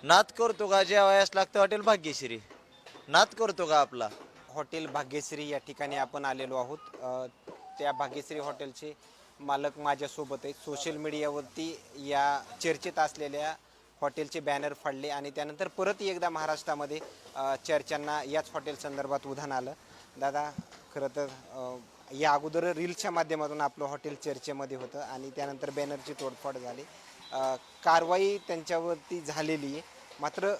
नाद करतो का जेवायला लागतं हॉटेल भाग्यश्री. नाद करतो का आपला. हॉटेल भाग्यश्री या ठिकाणी आपण आलेलो आहोत. त्या भाग्यश्री हॉटेलचे मालक माझ्यासोबत आहेत. सोशल मीडियावरती या चर्चेत असलेल्या हॉटेलचे बॅनर फाडले आणि त्यानंतर परत एकदा महाराष्ट्रामध्ये चर्चांना याच हॉटेल संदर्भात उधाण आलं. दादा, खरं तर या अगोदर रील्सच्या माध्यमातून आपलं हॉटेल चर्चेमध्ये होतं आणि त्यानंतर बॅनरची तोडफोड झाली. कारवाई त्यांच्यावरती झालेली आहे. मात्र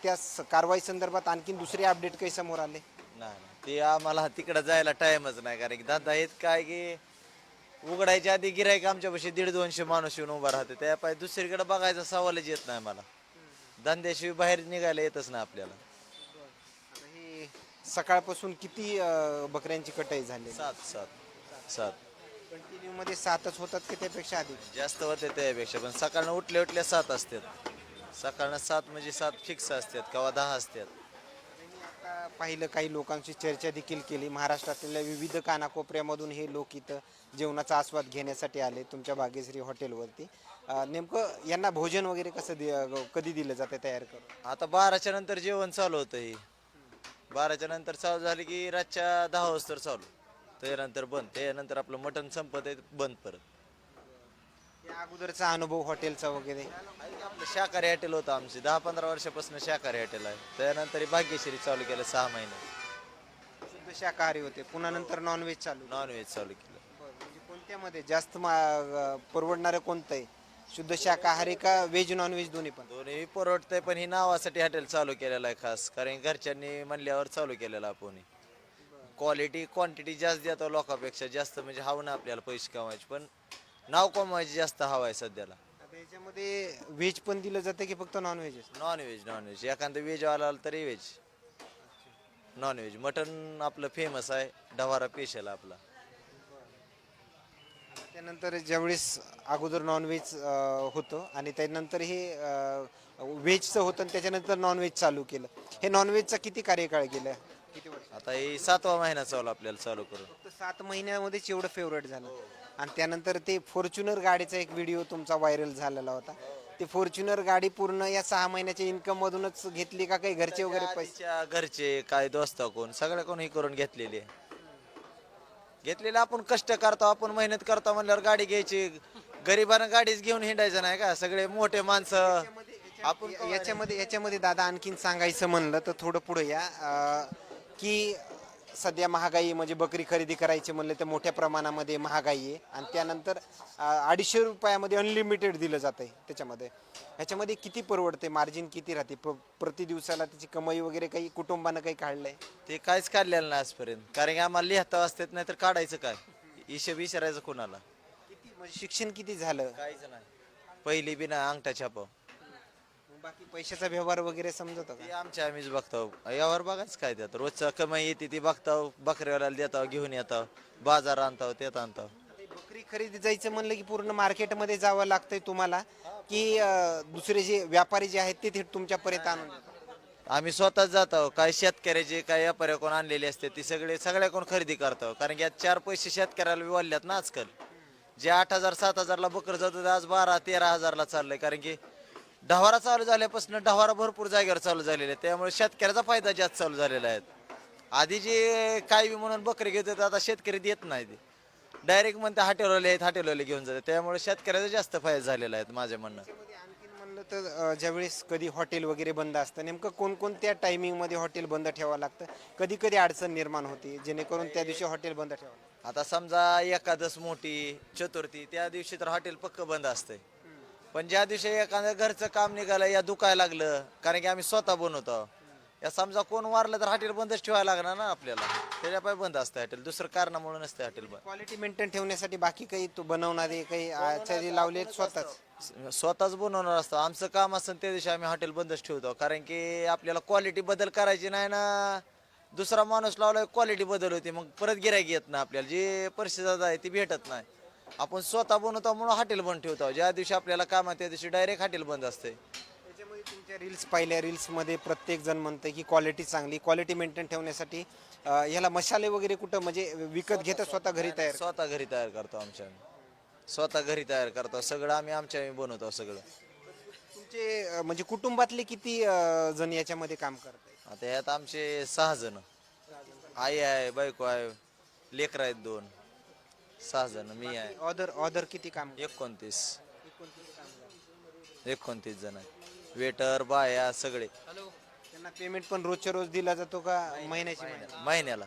त्या कारवाई संदर्भात आणखीन दुसरे अपडेट काही समोर आले? नाही ते आम्हाला तिकडे जायला टाइमच नाही, कारण की धंदा हेच काय की उघडायच्या आधी गिरायक आमच्यापाशी 150-200 माणूस येऊन उभा राहते. त्यापाय दुसरीकडे बघायचा सवालच येत नाही मला. धंद्याशिवाय बाहेर निघायला येतच नाही आपल्याला. आता हे सकाळपासून किती बकऱ्यांची कटाई झाली? 7 कंटिन्यू मध्ये 7च होतात की त्यापेक्षा अधिक? जास्त होते त्यापेक्षा, पण सकाळनं उठल्या 7 असतात. सकाळनं 7 म्हणजे 7 फिक्स असतात, किंवा 10 असतात. मी आता पाहिलं, काही लोकांशी चर्चा देखील केली. महाराष्ट्रातल्या विविध कानाकोपऱ्यामधून हे लोक इथं जेवणाचा आस्वाद घेण्यासाठी आले तुमच्या भाग्यश्री हॉटेलवरती. नेमकं यांना भोजन वगैरे कधी दिलं जाते तयार करून? आता 12च्या नंतर जेवण चालू होतं. हे 12च्या नंतर चालू झालं की रातच्या 10 वाजता चालू, त्यानंतर बंद. त्यानंतर आपलं मटण संपत आहे, बंद परत. या अगोदरचा अनुभव हॉटेलचा वगैरे? आपलं शाकाहारी हॉटेल होतं आमचे, 10-15 वर्षापासून शाकाहारी हॉटेल आहे. त्यानंतर भाग्यश्री चालू केलं 6 महिने. शुद्ध शाकाहारी होते, पुन्हा नंतर नॉनव्हेज चालू? नॉनव्हेज चालू केलं. म्हणजे कोणत्यामध्ये जास्त परवडणारं कोणतं आहे? शुद्ध शाकाहारी का व्हेज नॉनव्हेज दोन्ही पण? दोन्ही परवडतंय, पण ही नावासाठी हॉटेल चालू केलेलं आहे खास, कारण घरच्यांनी म्हणल्यावर चालू केलेलं आपण. क्वालिटी क्वांटिटी जास्त देतो लोकांपेक्षा जास्त, म्हणजे हवं ना आपल्याला पैसे कमवायचे, पण नाव कमवायचे जास्त हवं आहे सध्याला. आता याच्यामध्ये व्हेज पण दिलं जातं की फक्त नॉनव्हेज? नॉनव्हेज एखादं व्हेजवाला आलं तरी व्हेज. नॉनव्हेज मटन आपलं फेमस आहे, ढवारा स्पेशल आपला. त्यानंतर ज्यावेळेस अगोदर नॉनव्हेज होतं आणि त्यानंतर हे व्हेजचं होतं आणि त्याच्यानंतर नॉनव्हेज चालू केलं. हे नॉनव्हेजचा किती कार्यकाळ गेला? किती वर्ष? आता हे 7वा महिना चालू आपल्याला चालू करून. फक्त 7 महिन्यामध्येच एवढं फेवरेट झालं. आणि त्यानंतर ते फॉर्च्युनर गाडीचा एक व्हिडिओ तुमचा व्हायरल झालेला होता. ते फॉर्च्युनर गाडी पूर्ण या 6 महिन्याच्या इन्कम मधूनच घेतली का काही घरचे वगैरे पैसे? आधीच्या घरचे काय दोस्त कोण सगळ्या कोण हे करून घेतलेले. आपण कष्ट करतो, आपण मेहनत करतो म्हणल्यावर गाडी घ्यायची. गरिबांना गाडीच घेऊन हिंडायचं नाही का, सगळे मोठे माणसं. आपण याच्यामध्ये दादा आणखीन सांगायचं म्हणलं तर थोडं पुढे या, की सध्या महागाई, म्हणजे बकरी खरेदी करायची म्हणलं तर मोठ्या प्रमाणामध्ये महागाई आहे. आणि त्यानंतर 250 रुपयामध्ये अनलिमिटेड दिलं जातं आहे. ह्याच्यामध्ये किती परवडते? मार्जिन किती राहते प्रति दिवसाला? त्याची कमाई वगैरे काही कुटुंबानं काही काढलंय? ते काहीच काढलेलं नाही आजपर्यंत, कारण की आम्हाला लिहिता वाचतात नाही तर काढायचं काय, हिशेब विचारायचं कोणाला. किती म्हणजे शिक्षण किती झालं? काहीच नाही, पहिली बी ना अंगठा छाप. बाकी पैशाचा व्यवहार वगैरे समजतो ते का? आम्हीच बघतो, यावर बघाच काय त्यात रोजचा कमाई येते ती बघतो, बकऱ्याला देतो, घेऊन येतो, बाजार आणतो, त्यात आणतो. बकरी खरेदी जायचं म्हणलं की पूर्ण मार्केटमध्ये जावं लागतंय तुम्हाला, की दुसरे जे व्यापारी जे आहेत ते थेट तुमच्यापर्यंत आणून? आम्ही स्वतःच जातो, काय शेतकऱ्याचे काय व्यापारी कोण आणलेले असते ती सगळ्या कोण खरेदी करतो, कारण की आज 4 पैसे शेतकऱ्याला बी वाढल्यात ना आजकाल. जे 8,000-7,000 ला बकर जातो आज 12,000-13,000 चाललंय, कारण की ढवारा चालू झाल्यापासून ढवारा भरपूर जागेवर चालू झालेले आहे, त्यामुळे शेतकऱ्याचा फायदा जास्त चालू झालेला आहे. आधी जे काय बी म्हणून बकरी घेत होते, आता शेतकरी देत नाही, ते डायरेक्ट म्हणते हॉटेलवाले घेऊन जाते, त्यामुळे शेतकऱ्याचा जास्त फायदा झालेला आहे माझ्या म्हणणं. आणखीन म्हणलं तर ज्यावेळेस कधी हॉटेल वगैरे बंद असतं, नेमकं कोणकोणत्या टायमिंगमध्ये हॉटेल बंद ठेवावं लागतं? कधी कधी अडचण निर्माण होती जेणेकरून त्या दिवशी हॉटेल बंद ठेवावं लागतं? आता समजा एकादश मोठी, चतुर्थी, त्या दिवशी तर हॉटेल पक्क बंद असते. पण ज्या दिवशी एखादं घरचं काम निघालं या दुखायला लागलं, कारण की आम्ही स्वतः बनवतो, या समजा कोण वारलं तर हॉटेल बंदच ठेवायला लागणार ना आपल्याला, त्याच्यापाय बंद असतं हॉटेल, दुसरं कारणामुळे नसतं हॉटेल बंद. क्वालिटी मेंटेन ठेवण्यासाठी बाकी काही तो बनवणारे काही आचारी लावले स्वतःच? स्वतःच बनवणार असतं. आमचं काम असतं त्या दिवशी आम्ही हॉटेल बंदच ठेवतो, कारण की आपल्याला क्वालिटी बदल करायची नाही ना. दुसरा माणूस लावला क्वालिटी बदल होती, मग परत गिऱ्हाईक येत नाही आपल्याला, जे परिस्थिती आहे ती भेटत नाही. आपण स्वतः बनवतो म्हणून हॉटेल बंद ठेवतो, ज्या दिवशी आपल्याला काम आहे त्या दिवशी डायरेक्ट हॉटेल बंद असते. त्याच्यामध्ये तुमच्या रील्स पाहिल्या, रील्समध्ये प्रत्येक जण म्हणतं की क्वालिटी चांगली, क्वालिटी मेंटेन ठेवण्यासाठी ह्याला मसाले वगैरे कुठं म्हणजे विकत घेता स्वतः घरी तयार? स्वतः घरी तयार करतो, स्वतः घरी तयार करतो सगळं, आम्ही बनवतो सगळं. तुमचे म्हणजे कुटुंबातले किती जण याच्यामध्ये काम करतायत? आता यात आमचे 6 जण, आई आहे, बायको आहे, लेकर आहेत 2, 6 जण, मी आहे. ऑदर किती काम 29 जण आहेत, वेटर बाया सगळे. त्यांना पेमेंट पण रोजच्या रोज दिला जातो का महिन्याची महिन्याला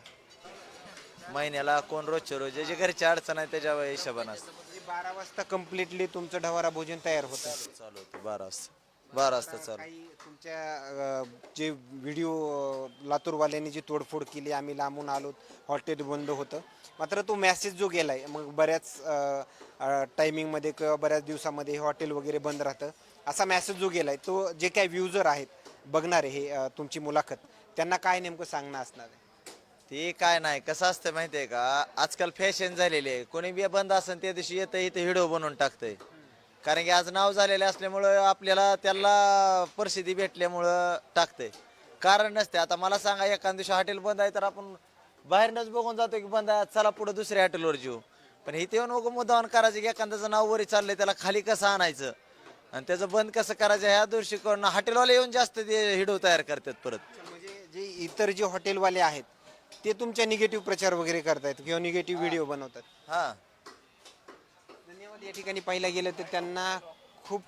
महिन्याला कोण रोजच्या रोज ज्याची घरची अडचण आहे त्याच्या हिशोबाने असतं. 12 वाजता कम्प्लिटली तुमचं ढवारा भोजन तयार होतं? चालू होतं 12 वाजता चालू. काही तुमच्या जे व्हिडिओ लातूरवाल्यांनी जी तोडफोड केली, आम्ही लांबून आलो, हॉटेल बंद होतं, मात्र तो मेसेज जो गेलाय मग बऱ्याच टायमिंगमध्ये किंवा बऱ्याच दिवसामध्ये हे हॉटेल वगैरे बंद राहतं, असा मेसेज जो गेलाय तो जे काही व्ह्युजर आहेत बघणारे हे तुमची मुलाखत, त्यांना काय नेमकं सांगणं असणार आहे? ते काय नाही, कसं असतं माहिती आहे का, आजकाल फॅशन झालेली आहे. कोणी बी बंद असेल त्या दिवशी येतं इथे व्हिडिओ बनवून टाकतंय. कारण की आज नाव झालेलं असल्यामुळं आपल्याला त्याला प्रसिद्धी भेटल्यामुळं टाकतंय, कारण नसते. आता मला सांगा, एखाद्या दिवशी हॉटेल बंद आहे तर आपण बाहेरनंच बघून जातो की बंद आहे, चला पुढे दुसऱ्या हॉटेलवर जीव. पण इथे येऊन उगा मुद्दाम करायचं की एखाद्याचं नाव वरी चाललंय त्याला खाली कसं आणायचं आणि त्याचं बंद कसं करायचं, ह्या दृष्टिकोन हॉटेलवाले येऊन जास्त ते व्हिडिओ तयार करतात परत. म्हणजे जे इतर जे हॉटेलवाले आहेत ते तुमच्या निगेटिव्ह प्रचार वगैरे करतायत किंवा निगेटिव्ह व्हिडिओ बनवतात? हां, धन्यवाद. या ठिकाणी पाहिलं गेलं तर त्यांना खूप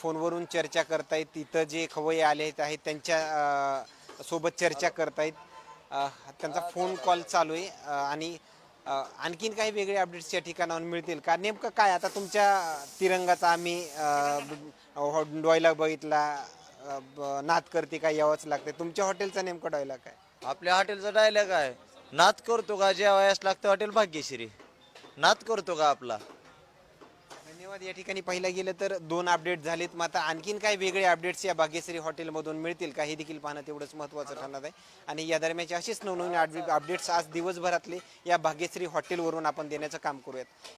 फोनवरून चर्चा करतायत, तिथं जे खवय्ये आले आहेत त्यांच्या सोबत चर्चा करतायत, त्यांचा फोन कॉल चालू आहे आणि आणखीन काही वेगळे अपडेट्स या ठिकाणाहून मिळतील का? नेमकं काय आता तुमच्या तिरंगाचा आम्ही डॉयला बघितला, नाद करते काय यावंच लागते, तुमच्या हॉटेलचा नेमका डॉयला काय? आपल्या हॉटेलचा डायलॉग आहे, नाद करतो का जेवायस लागतं हॉटेल भाग्यश्री, नाद करतो का आपला. धन्यवाद. या ठिकाणी पाहिलं गेलं तर 2 अपडेट झालेत, मात्र आणखीन काही वेगळे अपडेट्स या भाग्यश्री हॉटेलमधून मिळतील का हे देखील पाहणं तेवढंच महत्त्वाचं ठरणार आहे. आणि या दरम्यानचे असेच नवनवीन अपडेट्स आज दिवसभरातले या भाग्यश्री हॉटेलवरून आपण देण्याचं काम करूयात.